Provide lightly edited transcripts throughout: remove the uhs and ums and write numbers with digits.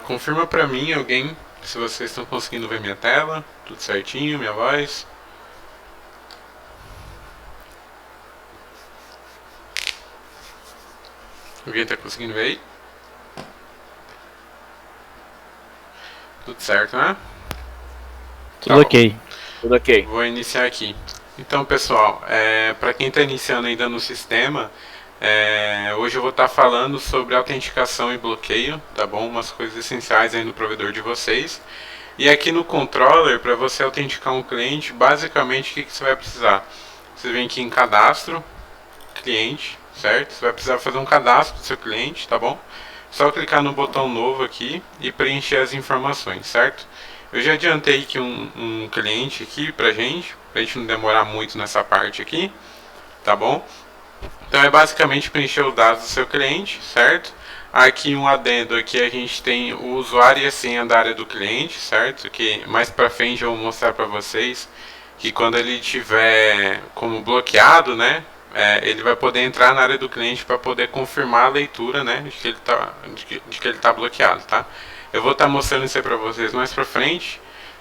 Confirma pra mim alguém se vocês estão conseguindo ver minha tela, tudo certinho, minha voz. Alguém tá conseguindo ver aí? Tudo certo, né? Tá Tudo bom. ok. Tudo ok. Vou iniciar aqui. Então, pessoal, para quem está iniciando ainda no sistema, hoje eu vou estar falando sobre autenticação e bloqueio, tá bom? Umas coisas essenciais aí no provedor de vocês. E aqui no controller, para você autenticar um cliente, basicamente o que você vai precisar? Você vem aqui em cadastro, cliente, certo? Você vai precisar fazer um cadastro do seu cliente, tá bom? Só clicar no botão novo aqui e preencher as informações, certo? Eu já adiantei aqui um cliente aqui pra gente não demorar muito nessa parte aqui, tá bom? Então é basicamente preencher os dados do seu cliente, certo? Aqui um adendo, aqui a gente tem o usuário e a senha da área do cliente, certo? Que mais pra frente eu vou mostrar pra vocês que quando ele tiver como bloqueado, né? Ele vai poder entrar na área do cliente para poder confirmar a leitura, né, de que ele tá bloqueado, tá? Eu vou estar mostrando isso aí para vocês mais para frente,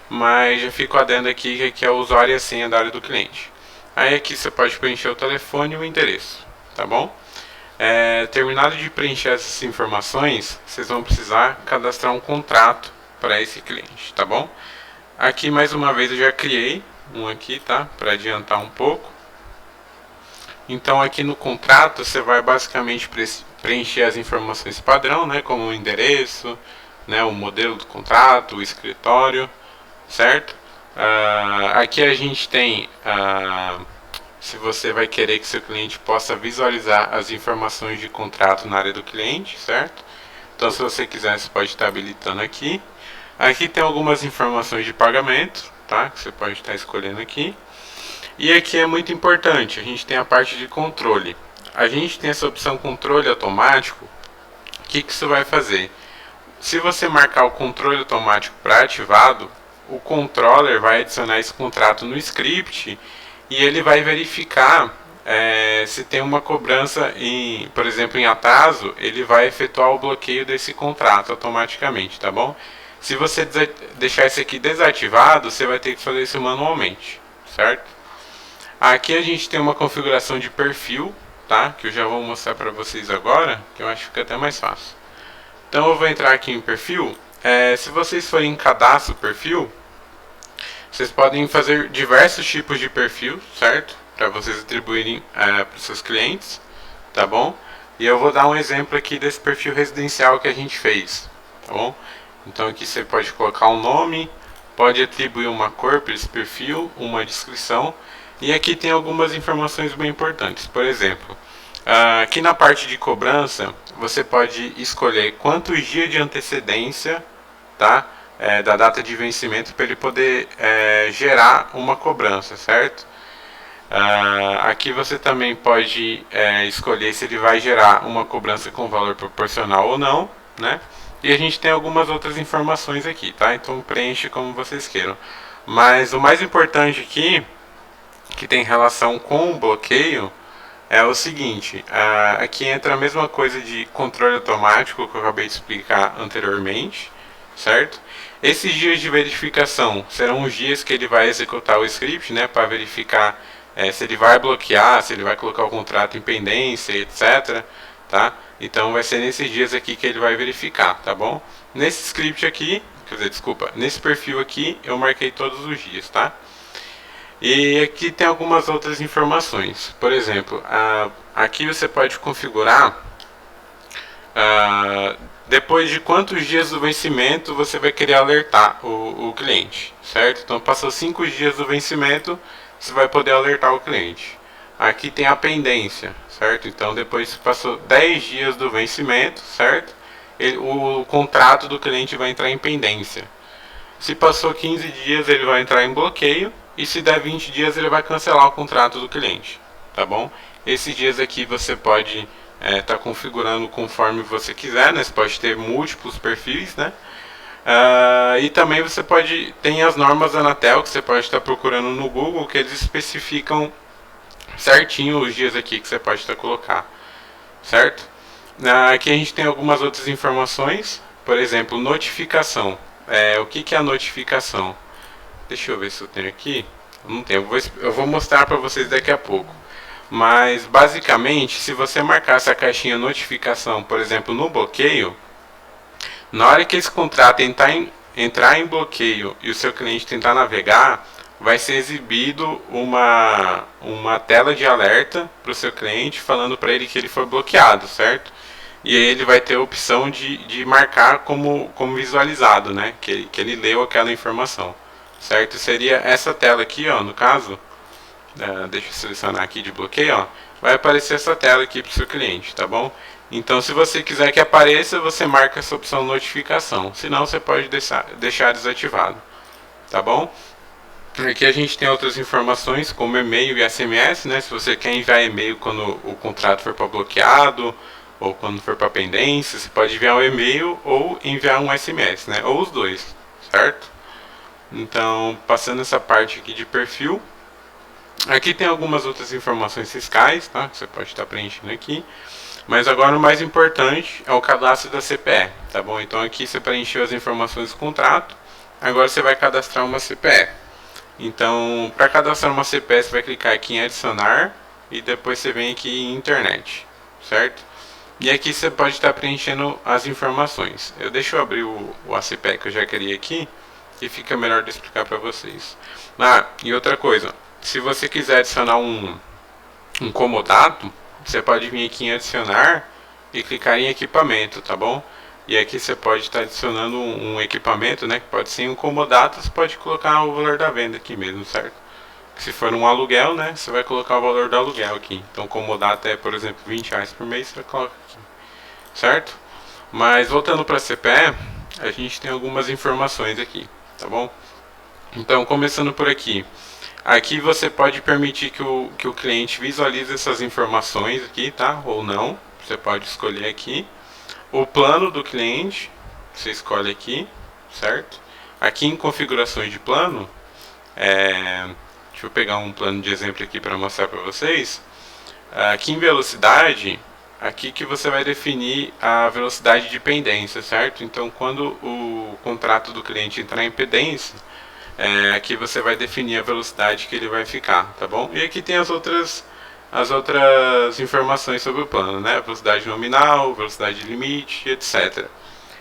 mas já fico adendo aqui que é o usuário e a senha da área do cliente. Aí aqui você pode preencher o telefone e o endereço, tá bom? Terminado de preencher essas informações, vocês vão precisar cadastrar um contrato para esse cliente, tá bom? Aqui mais uma vez eu já criei um aqui, tá? Para adiantar um pouco. Então aqui no contrato você vai basicamente preencher as informações padrão, né, como o endereço, né, o modelo do contrato, o escritório, certo? Aqui a gente tem se você vai querer que seu cliente possa visualizar as informações de contrato na área do cliente, certo? Então se você quiser você pode estar habilitando aqui. Aqui tem algumas informações de pagamento, tá? Que você pode estar escolhendo aqui. E aqui é muito importante, a gente tem a parte de controle. A gente tem essa opção controle automático. O que isso vai fazer? Se você marcar o controle automático para ativado, o controller vai adicionar esse contrato no script e ele vai verificar se tem uma cobrança, por exemplo, em atraso, ele vai efetuar o bloqueio desse contrato automaticamente, tá bom? Se você deixar esse aqui desativado, você vai ter que fazer isso manualmente, certo? Aqui a gente tem uma configuração de perfil, tá? Que eu já vou mostrar para vocês agora, que eu acho que fica até mais fácil. Então eu vou entrar aqui em perfil. Se vocês forem em cadastro perfil, vocês podem fazer diversos tipos de perfil, certo? Para vocês atribuírem para os seus clientes, tá bom? E eu vou dar um exemplo aqui desse perfil residencial que a gente fez, tá bom? Então aqui você pode colocar um nome, pode atribuir uma cor para esse perfil, uma descrição. E aqui tem algumas informações bem importantes. Por exemplo, aqui na parte de cobrança, você pode escolher quantos dias de antecedência, tá? Da data de vencimento para ele poder gerar uma cobrança, certo? Aqui você também pode escolher se ele vai gerar uma cobrança com valor proporcional ou não, né? E a gente tem algumas outras informações aqui, tá? Então preenche como vocês queiram. Mas o mais importante aqui, que tem relação com o bloqueio, é o seguinte, aqui entra a mesma coisa de controle automático que eu acabei de explicar anteriormente, certo? Esses dias de verificação serão os dias que ele vai executar o script, né, para verificar se ele vai bloquear, se ele vai colocar o contrato em pendência, etc, tá? Então vai ser nesses dias aqui que ele vai verificar, tá bom? Nesse script aqui, quer dizer, desculpa, nesse perfil aqui eu marquei todos os dias, tá? E aqui tem algumas outras informações. Por exemplo, aqui você pode configurar depois de quantos dias do vencimento você vai querer alertar o cliente, certo? Então passou 5 dias do vencimento, você vai poder alertar o cliente. Aqui tem a pendência, certo? Então depois passou 10 dias do vencimento, certo? O contrato do cliente vai entrar em pendência. Se passou 15 dias, ele vai entrar em bloqueio. E se der 20 dias, ele vai cancelar o contrato do cliente, tá bom? Esses dias aqui você pode estar configurando conforme você quiser, né? Você pode ter múltiplos perfis, né? E também você pode, tem as normas da Anatel que você pode estar procurando no Google, que eles especificam certinho os dias aqui que você pode estar colocar, certo? Aqui a gente tem algumas outras informações. por exemplo, notificação. O que é a notificação? Deixa eu ver se eu tenho aqui. Não tenho, eu vou mostrar para vocês daqui a pouco. Mas basicamente, se você marcar essa caixinha notificação, por exemplo, no bloqueio, na hora que esse contrato entrar em bloqueio e o seu cliente tentar navegar, vai ser exibido uma tela de alerta para o seu cliente falando para ele que ele foi bloqueado, certo? E aí ele vai ter a opção de marcar como visualizado, né? Que ele leu aquela informação, certo? Seria essa tela aqui, ó, no caso. Deixa eu selecionar aqui de bloqueio, ó. Vai aparecer essa tela aqui para o seu cliente, tá bom? Então, se você quiser que apareça, você marca essa opção notificação. Senão, você pode deixar desativado, tá bom? Aqui a gente tem outras informações, como e-mail e SMS, né? Se você quer enviar e-mail quando o contrato for para bloqueado ou quando for para pendência, você pode enviar um e-mail ou enviar um SMS, né? Ou os dois, certo? Então, passando essa parte aqui de perfil, aqui tem algumas outras informações fiscais, tá? Que você pode estar preenchendo aqui. Mas agora o mais importante é o cadastro da CPE, tá bom? Então aqui você preencheu as informações do contrato, agora você vai cadastrar uma CPE. Então, para cadastrar uma CPE, você vai clicar aqui em adicionar e depois você vem aqui em internet, certo? E aqui você pode estar preenchendo as informações. Deixa eu abrir o ACPE que eu já queria aqui, que fica melhor de explicar para vocês. E outra coisa, se você quiser adicionar um comodato, você pode vir aqui em adicionar e clicar em equipamento, tá bom? E aqui você pode estar adicionando um equipamento, né? Que pode ser um comodato, você pode colocar o valor da venda aqui mesmo, certo? Se for um aluguel, né? Você vai colocar o valor do aluguel aqui. Então, comodato é, por exemplo, R$20 por mês, você coloca aqui, certo? Mas voltando para a CPE, a gente tem algumas informações aqui, tá bom? Então, começando por aqui. Aqui você pode permitir que o cliente visualize essas informações aqui, tá? Ou não. Você pode escolher aqui. O plano do cliente, você escolhe aqui, certo? Aqui em configurações de plano, deixa eu pegar um plano de exemplo aqui para mostrar para vocês. Aqui em velocidade, aqui que você vai definir a velocidade de pendência, certo? Então, quando o contrato do cliente entrar em pendência, aqui você vai definir a velocidade que ele vai ficar, tá bom? E aqui tem as outras informações sobre o plano, né? Velocidade nominal, velocidade limite, etc.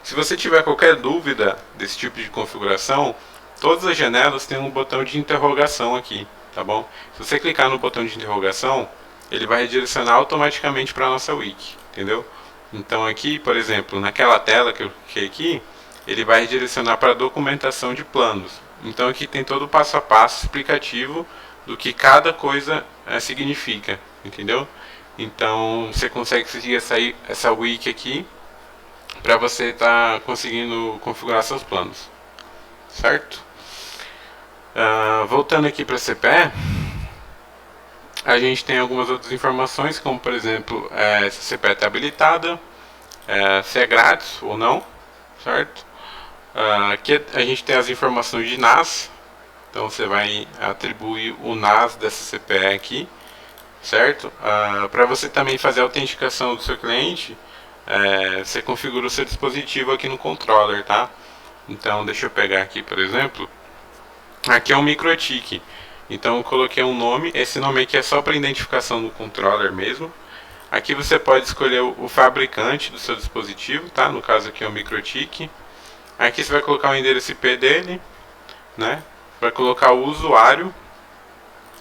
Se você tiver qualquer dúvida desse tipo de configuração, todas as janelas têm um botão de interrogação aqui, tá bom? Se você clicar no botão de interrogação, ele vai redirecionar automaticamente para a nossa wiki, entendeu? Então aqui, por exemplo, naquela tela que eu cliquei aqui, ele vai redirecionar para a documentação de planos. Então aqui tem todo o passo a passo explicativo do que cada coisa significa, entendeu? Então você consegue seguir essa wiki aqui para você estar conseguindo configurar seus planos, certo? Voltando aqui para a CPE, a gente tem algumas outras informações, como por exemplo, se a CPE está habilitada, se é grátis ou não, certo? Aqui a gente tem as informações de NAS, então você vai atribuir o NAS dessa CPE aqui, certo? Para você também fazer a autenticação do seu cliente, você configura o seu dispositivo aqui no controller, tá? Então deixa eu pegar aqui, por exemplo, aqui é um MikroTik, então eu coloquei um nome, esse nome aqui é só para identificação do controller mesmo. Aqui você pode escolher o fabricante do seu dispositivo, tá? No caso aqui é o MikroTik. Aqui você vai colocar o endereço IP dele, né? Vai colocar o usuário,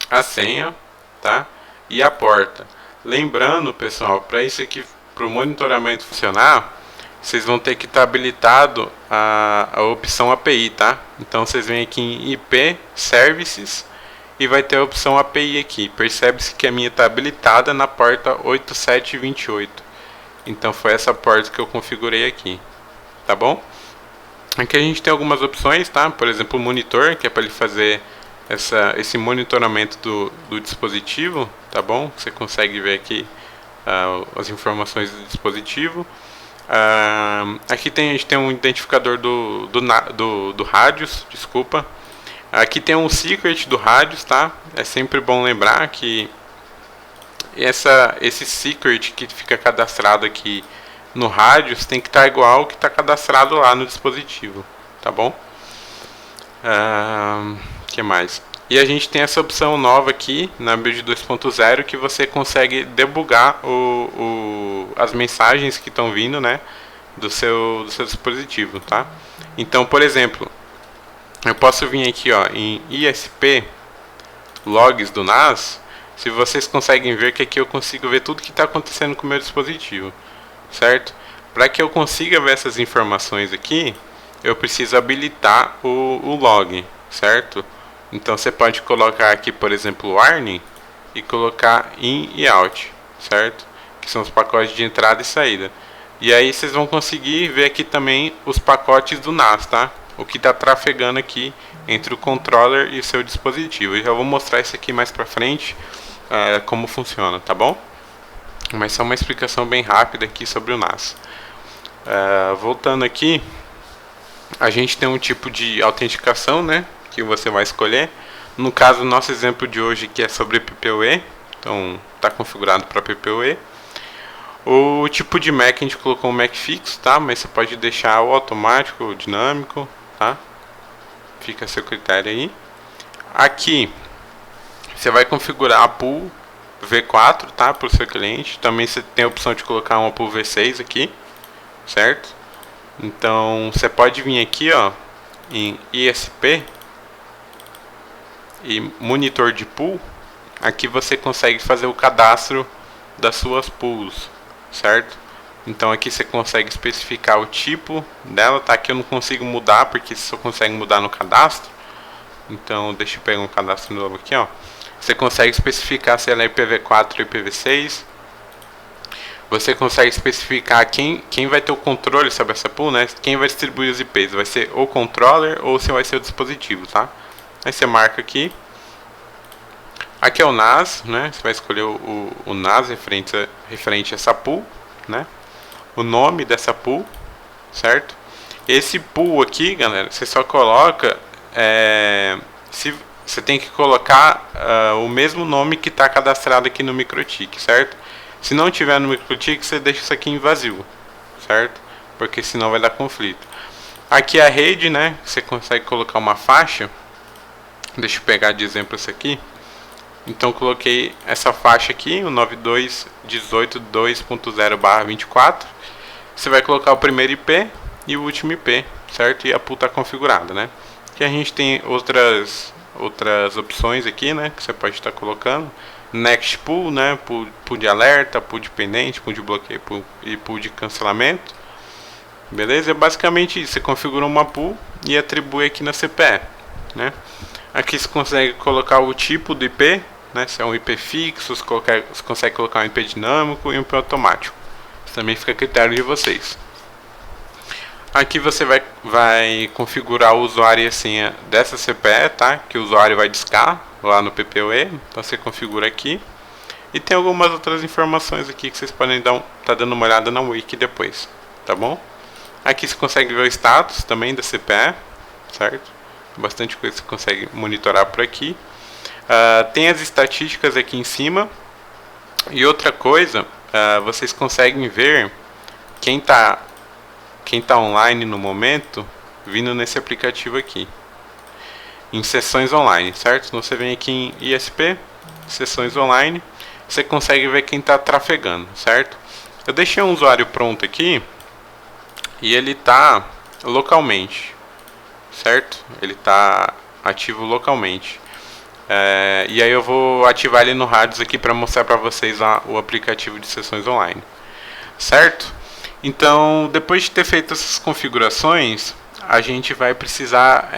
a senha, tá? E a porta. Lembrando, pessoal, para isso aqui, para o monitoramento funcionar, vocês vão ter que estar habilitado a opção API, tá? Então vocês vêm aqui em IP Services e vai ter a opção API aqui. Percebe-se que a minha está habilitada na porta 8728. Então foi essa porta que eu configurei aqui, tá bom? Aqui a gente tem algumas opções, tá? Por exemplo, o monitor, que é para ele fazer esse monitoramento do dispositivo, tá bom? Você consegue ver aqui as informações do dispositivo. Aqui a gente tem um identificador do rádios, desculpa. Aqui tem um secret do rádios, tá? É sempre bom lembrar que esse secret que fica cadastrado aqui no rádio tem que estar igual ao que está cadastrado lá no dispositivo, tá bom? Que mais? E a gente tem essa opção nova aqui na Build 2.0 que você consegue debugar as mensagens que estão vindo, né, do seu dispositivo, tá? Então, por exemplo, eu posso vir aqui, ó, em ISP logs do NAS. Se vocês conseguem ver que aqui eu consigo ver tudo que está acontecendo com o meu dispositivo, certo? Para que eu consiga ver essas informações aqui, eu preciso habilitar o log, certo? Então você pode colocar aqui, por exemplo, warning e colocar in e out, certo? Que são os pacotes de entrada e saída. E aí vocês vão conseguir ver aqui também os pacotes do NAS, tá? O que está trafegando aqui entre o controller e o seu dispositivo. Eu já vou mostrar isso aqui mais pra frente, como funciona, tá bom? Mas só uma explicação bem rápida aqui sobre o NAS. Voltando aqui, a gente tem um tipo de autenticação, né, que você vai escolher. No caso, o nosso exemplo de hoje aqui é sobre PPoE, então está configurado para PPoE. O tipo de MAC a gente colocou um MAC fixo, tá? Mas você pode deixar o automático, o dinâmico, tá? Fica a seu critério aí. Aqui você vai configurar a pool V4, tá? Para o seu cliente. Também você tem a opção de colocar uma pool V6 aqui, certo? Então você pode vir aqui, ó, em ISP e monitor de pool. Aqui você consegue fazer o cadastro das suas pools, certo? Então aqui você consegue especificar o tipo dela, tá? Aqui eu não consigo mudar porque você só consegue mudar no cadastro. Então deixa eu pegar um cadastro novo aqui, ó. Você consegue especificar se ela é IPv4 ou IPv6. Você consegue especificar quem vai ter o controle sobre essa pool, né? Quem vai distribuir os IPs, vai ser o controller ou se vai ser o dispositivo, tá? Aí você marca aqui. Aqui é o NAS, né? Você vai escolher o NAS referente a essa pool, né? O nome dessa pool, certo? Esse pool aqui, galera, você só coloca, se você tem que colocar o mesmo nome que está cadastrado aqui no MikroTik, certo? Se não tiver no MikroTik, você deixa isso aqui em vazio, certo? Porque senão vai dar conflito. Aqui é a rede, né? Você consegue colocar uma faixa. Deixa eu pegar de exemplo esse aqui. Então coloquei essa faixa aqui, o 92.168.2.0/24. Você vai colocar o primeiro IP e o último IP, certo? E a pool está configurada, né? Aqui a gente tem outras opções aqui, né? Que você pode estar colocando. Next pool, né? Pool de alerta, pool de pendente, pool de bloqueio e pool de cancelamento. Beleza? É basicamente isso. Você configura uma pool e atribui aqui na CPE, né? Aqui você consegue colocar o tipo do IP, né? Se é um IP fixo, você consegue colocar um IP dinâmico e um IP automático. Isso também fica a critério de vocês. Aqui você vai configurar o usuário e a senha dessa CPE, tá? Que o usuário vai discar lá no PPoE. Então você configura aqui. E tem algumas outras informações aqui que vocês podem tá dando uma olhada na wiki depois, tá bom? Aqui você consegue ver o status também da CPE, certo? Bastante coisa que você consegue monitorar por aqui. Tem as estatísticas aqui em cima. E outra coisa, vocês conseguem ver quem tá online no momento vindo nesse aplicativo aqui, em sessões online, certo? Então você vem aqui em ISP, sessões online, você consegue ver quem está trafegando, certo? Eu deixei um usuário pronto aqui e ele está localmente, certo? Ele está ativo localmente. E aí eu vou ativar ele no Radius aqui para mostrar para vocês o aplicativo de sessões online, certo? Então, depois de ter feito essas configurações, a gente vai precisar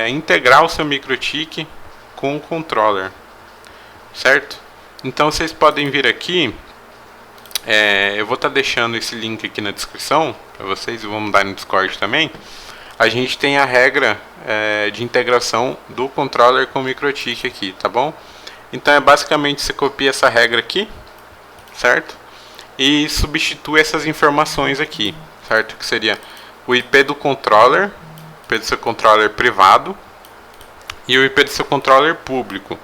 integrar o seu MikroTik com o controller, certo? Então, vocês podem vir aqui, eu vou estar deixando esse link aqui na descrição para vocês, e vou mandar no Discord também. A gente tem a regra de integração do controller com o MikroTik aqui, tá bom? Então, basicamente, você copia essa regra aqui, certo? E substitui essas informações aqui, certo? Que seria o IP do controller, IP do seu controller privado e o IP do seu controller público.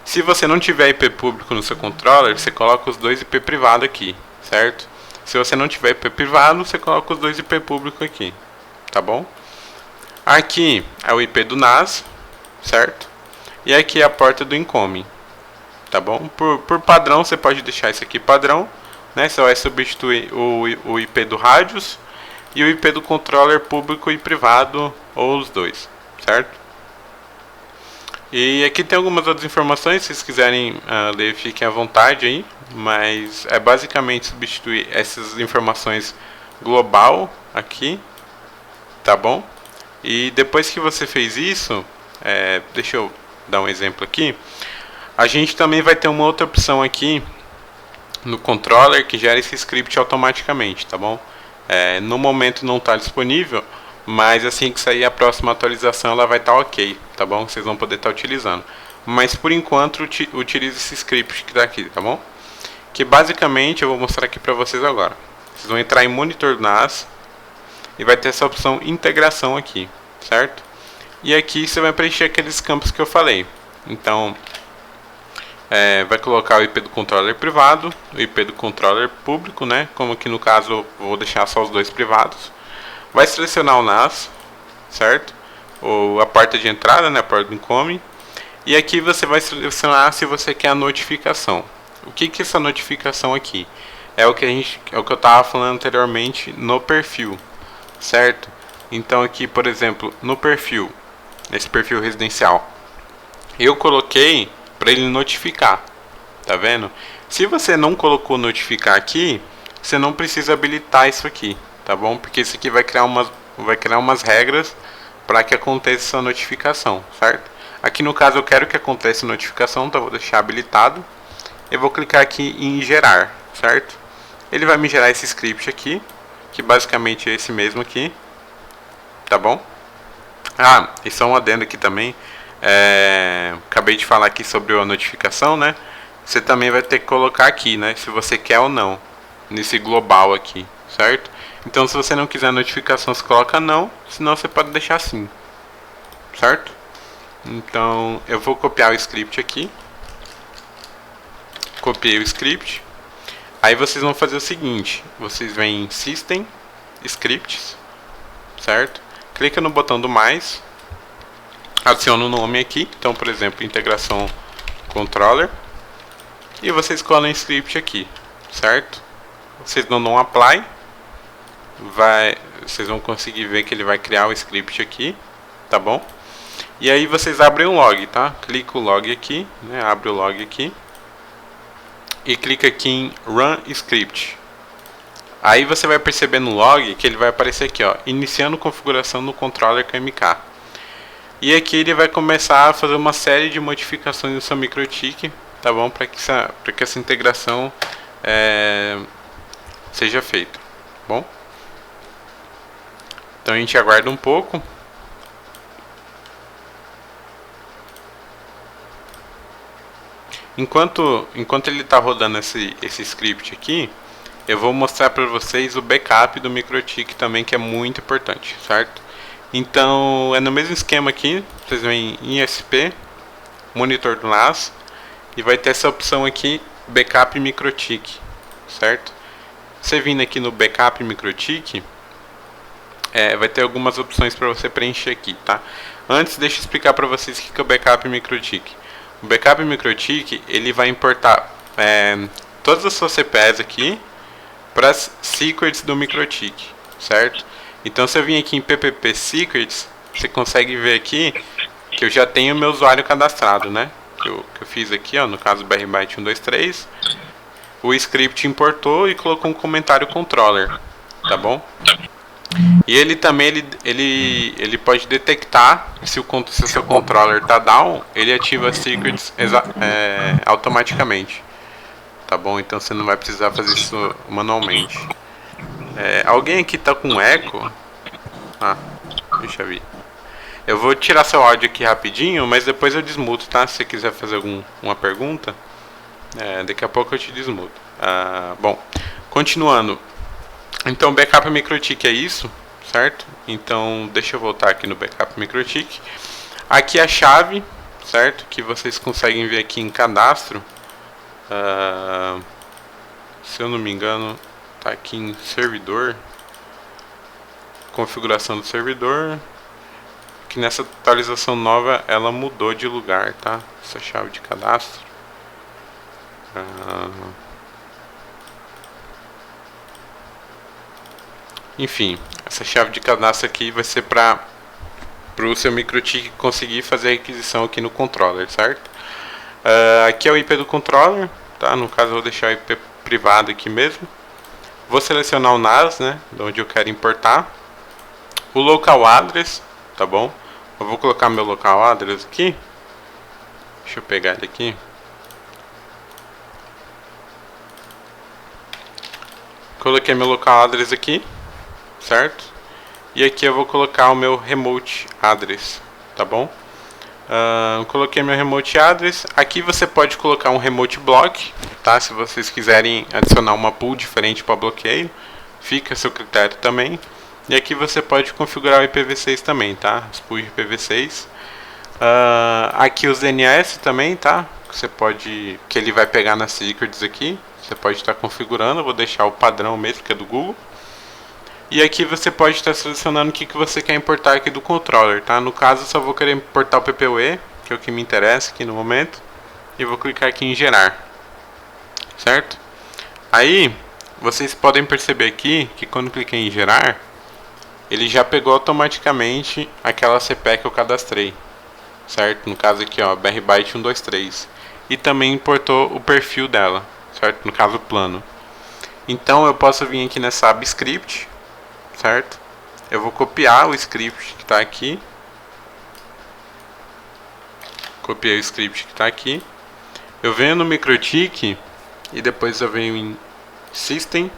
Se você não tiver IP público no seu controller, você coloca os dois IP privados aqui, certo? Se você não tiver IP privado, você coloca os dois IP público aqui, tá bom? Aqui é o IP do NAS, certo? E aqui é a porta do incoming, tá bom? Por padrão, você pode deixar isso aqui padrão, né? Você vai substituir o IP do rádios e o IP do controller público e privado, ou os dois, certo? E aqui tem algumas outras informações, se vocês quiserem ler, fiquem à vontade aí, mas é basicamente substituir essas informações global aqui, tá bom? E depois que você fez isso, deixa eu dar um exemplo aqui, a gente também vai ter uma outra opção aqui no controller que gera esse script automaticamente, tá bom? No momento não está disponível, mas assim que sair a próxima atualização ela vai estar ok, tá bom? Vocês vão poder estar utilizando. Mas por enquanto utilize esse script que está aqui, tá bom? Que basicamente eu vou mostrar aqui para vocês agora. Vocês vão entrar em monitor NAS e vai ter essa opção integração aqui, certo? E aqui você vai preencher aqueles campos que eu falei. Então, vai colocar o IP do controller privado, o IP do controller público, né? Como aqui no caso eu vou deixar só os dois privados. Vai selecionar o NAS, certo? Ou a porta de entrada, né? A porta do incoming. E aqui você vai selecionar se você quer a notificação. O que é essa notificação aqui? É o que eu estava falando anteriormente no perfil, certo? Então aqui, por exemplo, no perfil, esse perfil residencial, eu coloquei para ele notificar, tá vendo? Se você não colocou notificar aqui, você não precisa habilitar isso aqui, tá bom? Porque isso aqui vai criar umas regras para que aconteça essa notificação, certo? Aqui no caso eu quero que aconteça a notificação, então eu vou deixar habilitado. Eu vou clicar aqui em gerar, certo? Ele vai me gerar esse script aqui, que basicamente é esse mesmo aqui, tá bom? E só um adendo aqui também, acabei de falar aqui sobre a notificação, né? Você também vai ter que colocar aqui, né? Se você quer ou não, nesse global aqui, certo? Então se você não quiser a notificação, você coloca não, senão você pode deixar assim, certo? Então eu vou copiar o script aqui. Copiei o script. Aí vocês vão fazer o seguinte, vocês vêm em System, Scripts, certo? Clica no botão do mais, adiciona o nome aqui, então por exemplo, integração controller, e vocês colam o script aqui, certo? Vocês dão um apply, vocês vão conseguir ver que ele vai criar o script aqui, tá bom? E aí vocês abrem o log, tá? Clica o log aqui, né? Abre o log aqui. E clica aqui em Run Script. Aí você vai perceber no log que ele vai aparecer aqui, ó, iniciando configuração no controller KMK. E aqui ele vai começar a fazer uma série de modificações no seu MikroTik, tá bom? Para que essa integração seja feita, bom? Então a gente aguarda um pouco. Enquanto ele está rodando esse script aqui, eu vou mostrar para vocês o backup do MikroTik também, que é muito importante, certo? Então é no mesmo esquema aqui, vocês vêm em ISP, monitor do NAS, e vai ter essa opção aqui, backup MikroTik, certo? Você vindo aqui no backup MikroTik, vai ter algumas opções para você preencher aqui, tá? Antes, deixa eu explicar para vocês o que é o backup MikroTik. O backup MikroTik, ele vai importar todas as suas CPEs aqui para as secrets do MikroTik, certo? Então se eu vim aqui em PPP Secrets, você consegue ver aqui que eu já tenho meu usuário cadastrado, né? Que eu fiz aqui, ó, no caso BRByte123, o script importou e colocou um comentário controller, tá bom? E ele também ele pode detectar se o seu controller está down, ele ativa as secrets automaticamente, tá bom? Então você não vai precisar fazer isso manualmente. Alguém aqui tá com eco? Deixa eu ver. Eu vou tirar seu áudio aqui rapidinho, mas depois eu desmuto, tá? Se você quiser fazer alguma pergunta, daqui a pouco eu te desmuto. Bom, continuando. Então, backup MikroTik é isso, certo? Então, deixa eu voltar aqui no backup MikroTik. Aqui a chave, certo? Que vocês conseguem ver aqui em cadastro. Se eu não me engano, tá aqui em servidor, configuração do servidor, que nessa atualização nova ela mudou de lugar, tá? Essa chave de cadastro. Enfim, essa chave de cadastro aqui vai ser para o seu MikroTik conseguir fazer a requisição aqui no controller, certo? Aqui é o IP do controller, tá? No caso eu vou deixar o IP privado aqui mesmo. Vou selecionar o NAS, né? De onde eu quero importar. O local address, tá bom? Eu vou colocar meu local address aqui. Deixa eu pegar ele aqui. Coloquei meu local address aqui, certo? E aqui eu vou colocar o meu remote address, tá bom? Coloquei meu remote address. Aqui você pode colocar um remote block, tá? Se vocês quiserem adicionar uma pool diferente para bloqueio, fica a seu critério também. E aqui você pode configurar o IPv6 também, tá? Os pools de IPv6. Aqui os DNS também, tá? Você pode, que ele vai pegar nas secrets aqui. Você pode estar configurando. Eu vou deixar o padrão mesmo, que é do Google. E aqui você pode estar selecionando o que você quer importar aqui do controller, tá? No caso, eu só vou querer importar o PPUE, que é o que me interessa aqui no momento. E vou clicar aqui em gerar, certo? Aí, vocês podem perceber aqui que quando eu cliquei em gerar, ele já pegou automaticamente aquela CPE que eu cadastrei, certo? No caso aqui, ó, BRByte 123. E também importou o perfil dela, certo? No caso, o plano. Então, eu posso vir aqui nessa aba script, certo? Eu vou copiar o script que está aqui. Copiei o script que está aqui. Eu venho no MikroTik e depois eu venho em System,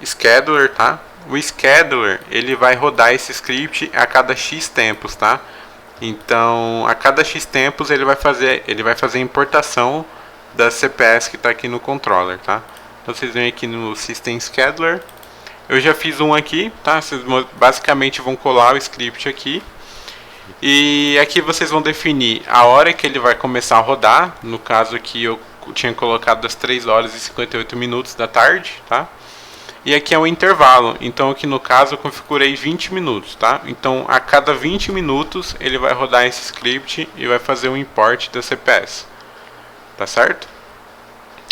Scheduler, tá? O Scheduler, ele vai rodar esse script a cada X tempos, tá? Então, a cada X tempos ele vai fazer a importação das CPS que está aqui no controller, tá? Então, vocês vêm aqui no System Scheduler. Eu já fiz um aqui, tá? Vocês basicamente vão colar o script aqui. E aqui vocês vão definir a hora que ele vai começar a rodar. No caso aqui eu tinha colocado as 3 horas e 58 minutos da tarde, tá? E aqui é o intervalo. Então aqui no caso eu configurei 20 minutos, tá? Então a cada 20 minutos ele vai rodar esse script e vai fazer um import da CPS. Tá certo?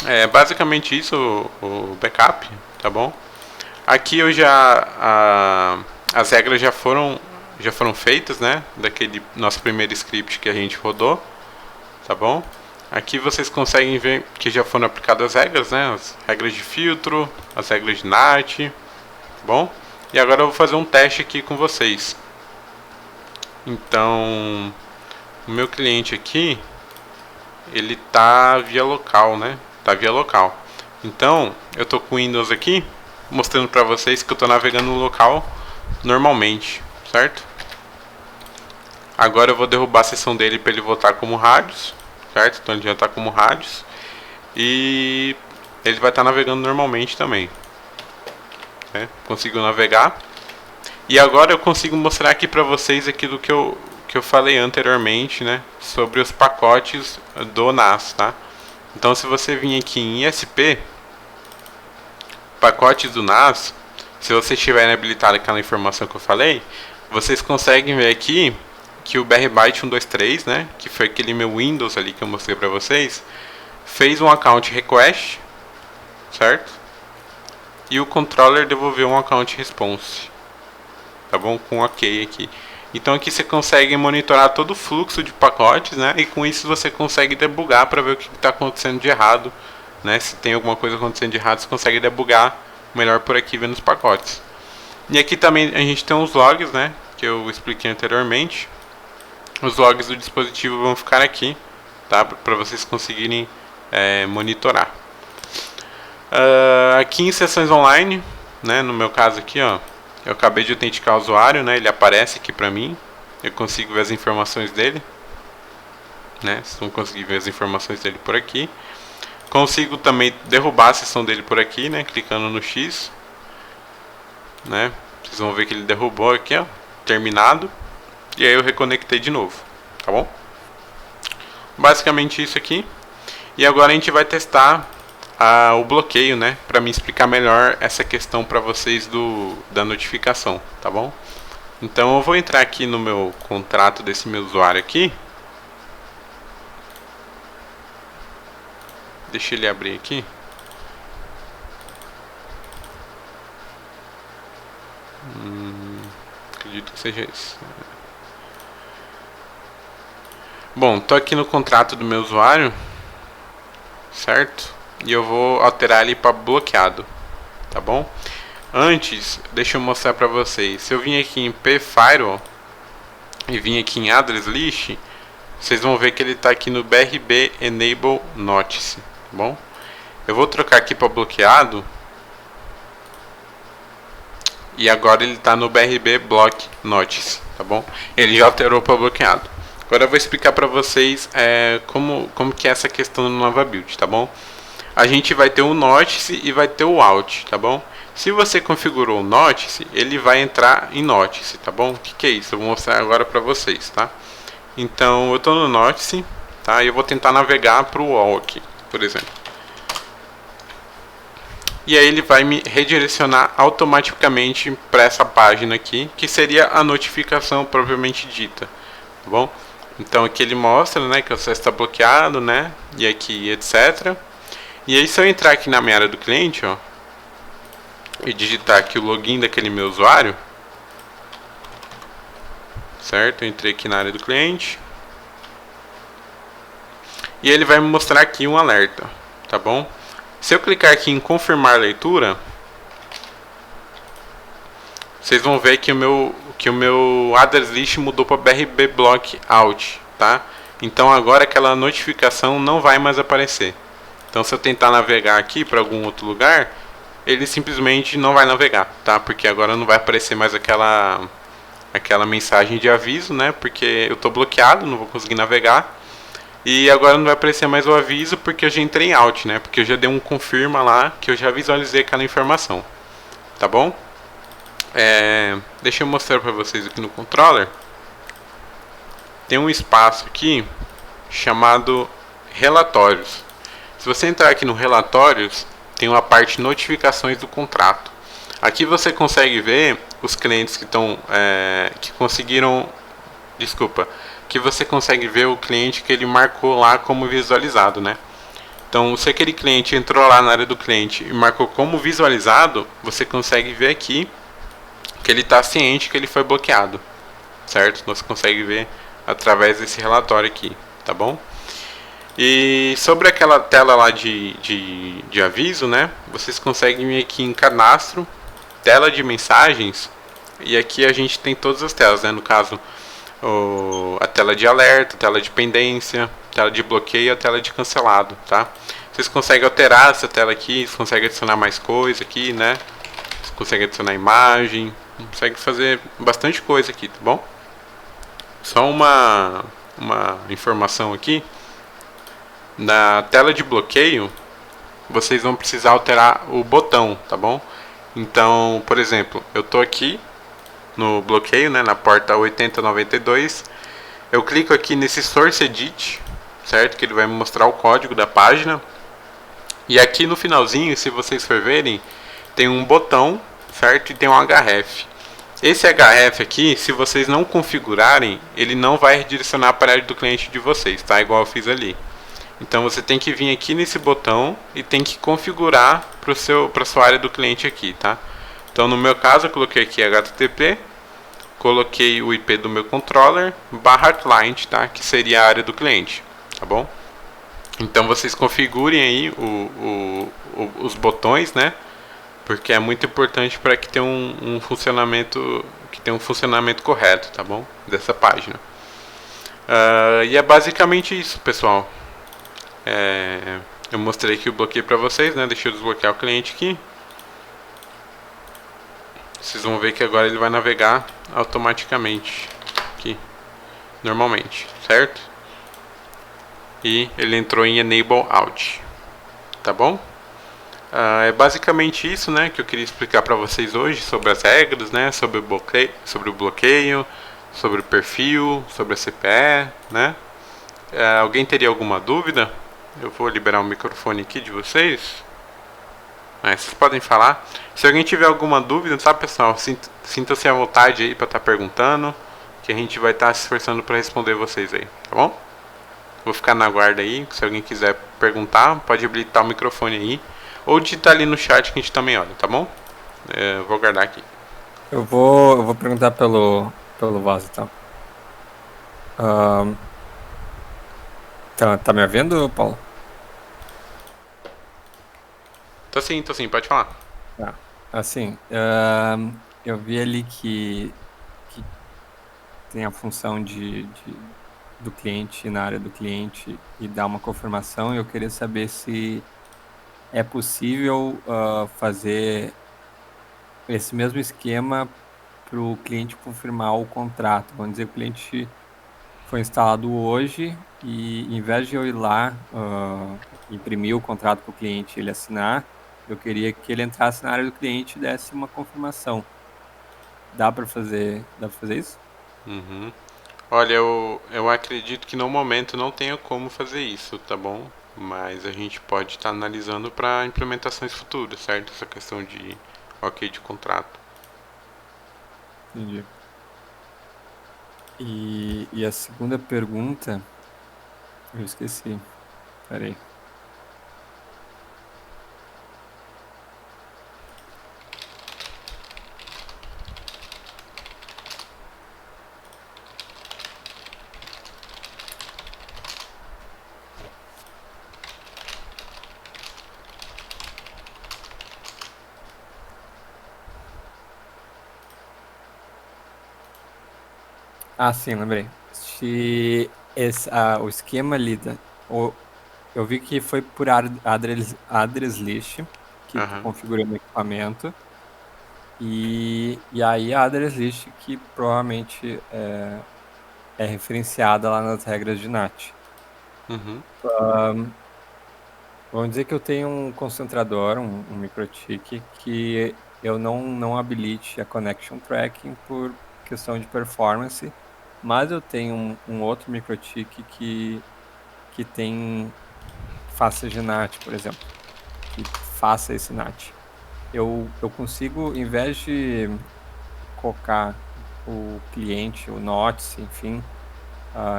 É basicamente isso o backup, tá bom? Aqui eu as regras já foram feitas, né? Daquele nosso primeiro script que a gente rodou, tá bom? Aqui vocês conseguem ver que já foram aplicadas as regras, né? As regras de filtro, as regras de NAT, tá bom? E agora eu vou fazer um teste aqui com vocês. Então, o meu cliente aqui, ele tá via local, né? Tá via local. Então, eu tô com o Windows aqui, mostrando para vocês que eu tô navegando no local normalmente, certo? Agora eu vou derrubar a seção dele para ele voltar como rádios, certo? Então ele já está como rádios e ele vai estar navegando normalmente também, né? Conseguiu navegar. E agora eu consigo mostrar aqui para vocês aquilo que eu falei anteriormente, né? Sobre os pacotes do NAS, tá? Então se você vir aqui em ISP, pacotes do NAS, se vocês tiverem habilitado aquela informação que eu falei, vocês conseguem ver aqui que o BRByte 123, né, que foi aquele meu Windows ali que eu mostrei para vocês, fez um account request, certo? E o controller devolveu um account response, tá bom? Com OK aqui. Então aqui você consegue monitorar todo o fluxo de pacotes, né? E com isso você consegue debugar para ver o que está acontecendo de errado, né? Se tem alguma coisa acontecendo de errado, você consegue debugar melhor por aqui vendo os pacotes. E aqui também a gente tem os logs, né? Que eu expliquei anteriormente. Os logs do dispositivo vão ficar aqui, tá? Para vocês conseguirem monitorar. Aqui em sessões online, né? No meu caso aqui, ó, eu acabei de autenticar o usuário, né? Ele aparece aqui para mim. Eu consigo ver as informações dele, né? Vocês vão conseguir ver as informações dele por aqui. Consigo também derrubar a sessão dele por aqui, né? Clicando no X, né? Vocês vão ver que ele derrubou aqui, ó, terminado. E aí eu reconectei de novo, tá bom? Basicamente isso aqui. E agora a gente vai testar o bloqueio, né, para me explicar melhor essa questão para vocês da notificação, tá bom? Então eu vou entrar aqui no meu contrato desse meu usuário aqui. Deixa ele abrir aqui. Acredito que seja isso. Bom, tô aqui no contrato do meu usuário, certo? E eu vou alterar ele para bloqueado, tá bom? Antes, deixa eu mostrar para vocês. Se eu vim aqui em pfirewall e vim aqui em address list, vocês vão ver que ele está aqui no brb enable notice, tá bom? Eu vou trocar aqui para bloqueado. E agora ele está no brb block notice, tá bom? Ele já alterou para bloqueado. Agora eu vou explicar para vocês como que é essa questão no Nova Build, tá bom? A gente vai ter o notice e vai ter o out, tá bom? Se você configurou o notice, ele vai entrar em notice, tá bom? O que é isso? Eu vou mostrar agora para vocês, tá? Então eu estou no notice, tá? E eu vou tentar navegar para o all aqui, por exemplo. E aí ele vai me redirecionar automaticamente para essa página aqui, que seria a notificação propriamente dita, tá bom? Então aqui ele mostra, né, que o acesso está bloqueado, né, e aqui etc. E aí se eu entrar aqui na minha área do cliente, ó, e digitar aqui o login daquele meu usuário, certo? Eu entrei aqui na área do cliente. E ele vai me mostrar aqui um alerta, tá bom? Se eu clicar aqui em confirmar leitura, vocês vão ver que o meu address list mudou para brb block out, tá? Então agora aquela notificação não vai mais aparecer. Então se eu tentar navegar aqui para algum outro lugar, ele simplesmente não vai navegar, tá? Porque agora não vai aparecer mais aquela mensagem de aviso, né? Porque eu estou bloqueado, não vou conseguir navegar. E agora não vai aparecer mais o aviso porque eu já entrei em out, né? Porque eu já dei um confirma lá que eu já visualizei aquela informação, tá bom? Deixa eu mostrar para vocês aqui no controller. Tem um espaço aqui chamado relatórios. Se você entrar aqui no relatórios, tem uma parte notificações do contrato. Aqui você consegue ver os clientes que estão que conseguiram, que você consegue ver o cliente que ele marcou lá como visualizado, né? Então, se aquele cliente entrou lá na área do cliente e marcou como visualizado, você consegue ver aqui que ele está ciente que ele foi bloqueado, certo? Você consegue ver através desse relatório aqui, tá bom? E sobre aquela tela lá de aviso, né? Vocês conseguem vir aqui em cadastro, tela de mensagens, e aqui a gente tem todas as telas, né? No caso, a tela de alerta, tela de pendência, tela de bloqueio, a tela de cancelado, tá? Vocês conseguem alterar essa tela aqui, vocês conseguem adicionar mais coisa aqui, né? Vocês conseguem adicionar imagem, conseguem fazer bastante coisa aqui, tá bom? Só uma informação aqui. Na tela de bloqueio, vocês vão precisar alterar o botão, tá bom? Então, por exemplo, eu tô aqui no bloqueio, né, na porta 8092, eu clico aqui nesse Source Edit, certo? Que ele vai me mostrar o código da página. E aqui no finalzinho, se vocês for verem, tem um botão, certo? E tem um href. Esse href aqui, se vocês não configurarem, ele não vai redirecionar para a área do cliente de vocês, tá? Igual eu fiz ali. Então você tem que vir aqui nesse botão e tem que configurar para sua área do cliente aqui, tá? Então no meu caso eu coloquei aqui HTTP, coloquei o IP do meu controller /client, tá? Que seria a área do cliente, tá bom? Então vocês configurem aí os botões, né? Porque é muito importante para que tenha um funcionamento correto, tá bom? Dessa página. E é basicamente isso, pessoal. Eu mostrei aqui o bloqueio para vocês, né? Deixa eu desbloquear o cliente aqui. Vocês vão ver que agora ele vai navegar automaticamente aqui, normalmente, certo? E ele entrou em Enable Out, tá bom? É basicamente isso, né, que eu queria explicar para vocês hoje sobre as regras, né, sobre o bloqueio, sobre o perfil, sobre a CPE, né? Alguém teria alguma dúvida? Eu vou liberar o microfone aqui de vocês. Mas vocês podem falar. Se alguém tiver alguma dúvida, sabe, pessoal, sinta-se à vontade aí para estar perguntando, que a gente vai estar se esforçando para responder vocês aí, tá bom? Vou ficar na guarda aí, se alguém quiser perguntar, pode habilitar o microfone aí, ou digitar ali no chat que a gente também olha, tá bom? Eu vou guardar aqui. Eu vou perguntar pelo Voz, então. Tá me ouvindo, Paulo? Tô sim, pode falar. Tá. Assim, eu vi ali que tem a função do cliente na área do cliente e dar uma confirmação. E eu queria saber se é possível fazer esse mesmo esquema para o cliente confirmar o contrato. Vamos dizer que o cliente foi instalado hoje e, em vez de eu ir lá imprimir o contrato para o cliente e ele assinar, eu queria que ele entrasse na área do cliente e desse uma confirmação. Dá para fazer isso? Uhum. Olha, eu acredito que no momento não tenha como fazer isso, tá bom? Mas a gente pode estar analisando para implementações futuras, certo? Essa questão de ok de contrato. Entendi. E a segunda pergunta, eu esqueci. Peraí. Ah, sim, lembrei. Se o esquema ali, eu vi que foi por address list que tu Aham. configurou no equipamento. E aí a address list que provavelmente é referenciada lá nas regras de NAT. Uhum. Vamos dizer que eu tenho um concentrador, um MikroTik, que eu não habilite a connection tracking por questão de performance, mas eu tenho um outro MikroTik que faça GNAT, por exemplo, que faça esse NAT. Eu consigo, em vez de colocar o cliente, o NOTS, enfim,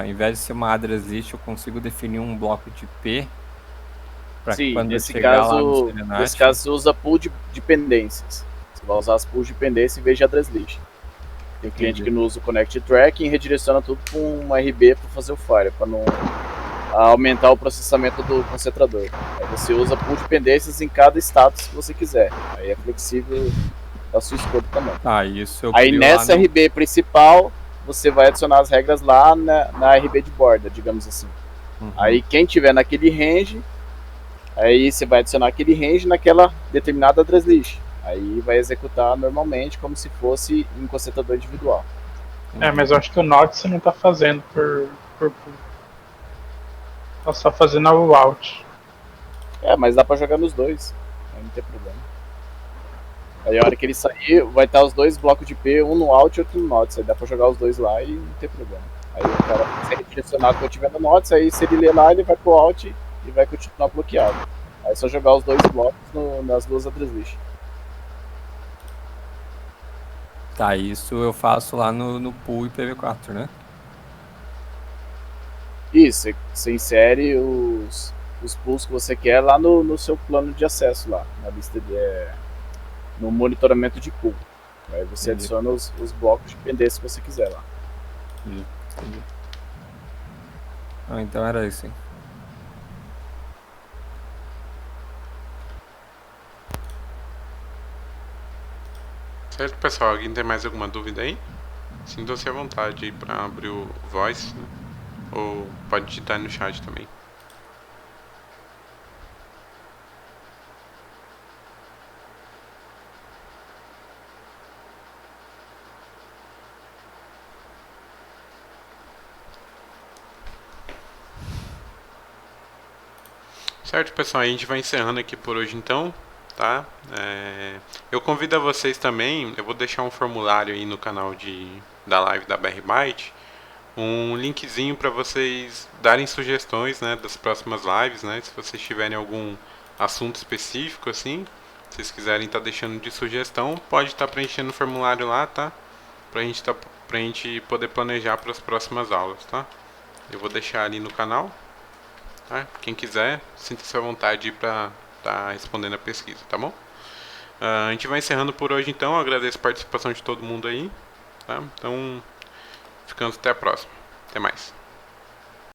em vez de ser uma address list, eu consigo definir um bloco de IP para que Sim, quando eu nesse chegar lá no caso, Serenat. você usa pool de dependências. Você vai usar as pools de dependência em vez de address list. Tem cliente Entendi. que não usa o Connect Tracking e redireciona tudo para um RB para fazer o Fire, para não aumentar o processamento do concentrador. Aí você usa pool de dependências em cada status que você quiser. Aí é flexível a sua escolha também. Tá, isso eu Aí crio nessa lá no... RB principal, você vai adicionar as regras lá na RB de borda, digamos assim. Uhum. Aí quem tiver naquele range, aí você vai adicionar aquele range naquela determinada address list. Aí vai executar normalmente como se fosse um concentrador individual. Mas eu acho que o Node você não tá fazendo por tá só fazendo o out. Mas dá pra jogar nos dois. Aí não tem problema. Aí a hora que ele sair, vai estar os dois blocos de IP, um no out e outro no nodes. Aí dá pra jogar os dois lá e não tem problema. Aí o cara, se ele direcionar quando tiver no nodes, aí se ele ler lá, ele vai pro out e vai continuar bloqueado. Aí é só jogar os dois blocos nas duas address list. Tá, isso eu faço lá no pool IPv4, né? Isso, você insere os pools que você quer lá no seu plano de acesso lá, na lista no monitoramento de pool. Aí você Entendi. adiciona os blocos de dependência que você quiser lá. Entendi. Então era isso, hein? Certo, pessoal? Alguém tem mais alguma dúvida aí? Sintam-se à vontade aí para abrir o voice, né? Ou pode digitar no chat também. Certo, pessoal, a gente vai encerrando aqui por hoje então, tá? Eu convido a vocês também, eu vou deixar um formulário aí no canal da live da BR Byte, um linkzinho para vocês darem sugestões, né, das próximas lives, né? Se vocês tiverem algum assunto específico assim, Se vocês quiserem estar deixando de sugestão, pode estar preenchendo o formulário lá, tá? Pra gente poder planejar para as próximas aulas, tá? Eu vou deixar ali no canal, tá? Quem quiser, sinta-se à vontade para estar respondendo a pesquisa, tá bom? A gente vai encerrando por hoje então, eu agradeço a participação de todo mundo aí, tá? Então, ficamos até a próxima. Até mais.